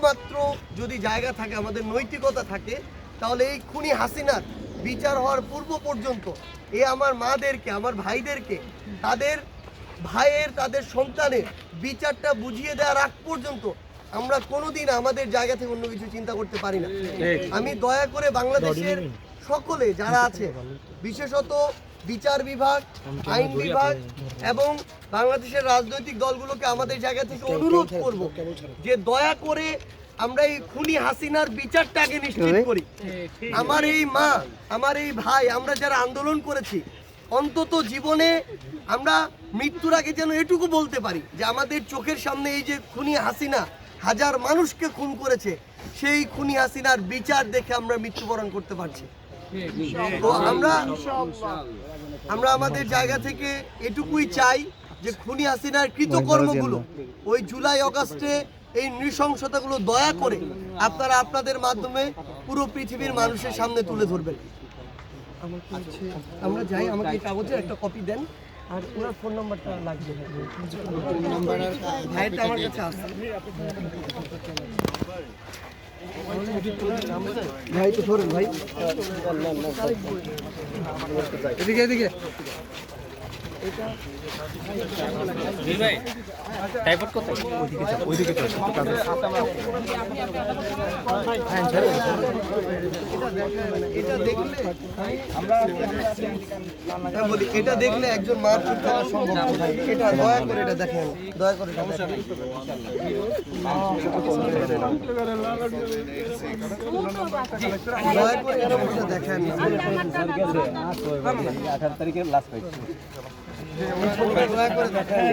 বিন্দুমাত্র যদি জায়গা থাকে, আমাদের নৈতিকতা থাকে, তাহলে এই খুনি হাসিনার বিচার হওয়ার পূর্ব পর্যন্ত আমার মাদেরকে, আমার ভাইদেরকে, তাদের ভাইয়ের, তাদের সন্তানের বিচারটা বুঝিয়ে দেওয়ার আগ পর্যন্ত আমরা কোনোদিন আমাদের জায়গা থেকে অন্য কিছু চিন্তা করতে পারি না। আমি দয়া করে বাংলাদেশের সকলে যারা আছে, বিশেষত বিচার বিভাগ, আইন বিভাগ এবং বাংলাদেশের রাজনৈতিক দলগুলোকে আমাদের জায়গা থেকে অনুরোধ করব যে দয়া করে আমরা এই খুনি হাসিনার বিচারটা আগে নিশ্চিত করি। আমার এই মা, আমার এই ভাই, আমরা যারা আন্দোলন করেছি, অন্তত জীবনে আমরা মৃত্যুর আগে যেন এটুকু বলতে পারি যে আমাদের চোখের সামনে এই যে খুনি হাসিনা হাজার মানুষকে খুন করেছে, সেই খুনি হাসিনার বিচার দেখে আমরা মৃত্যুবরণ করতে পারছি। তো আমরা আমাদের জায়গা থেকে এটুকুই চাই যে খুনি হাসিনার কৃতকর্মগুলো, ওই জুলাই আগস্টে এই নৃশংসতাগুলো দয়া করে আপনারা আপনাদের মাধ্যমে পুরো পৃথিবীর মানুষের সামনে তুলে ধরবেন। আমরা যাই, আমাকে কাগজের একটা কপি দেন, আর ওনার ফোন নাম্বারটা লাগবে। ভাইটা আমার কাছে আসছে। ভাই তো ধরেন ভাই, এদিকে এদিকে। এটা দেখলে একজন মা চুপ থাকা সম্ভব। এটা দয়া করে এটা দেখেন, দয়া করে দেখেন। 18 তারিখের লাস্ট ফাইট। দয়া করে দেখেন।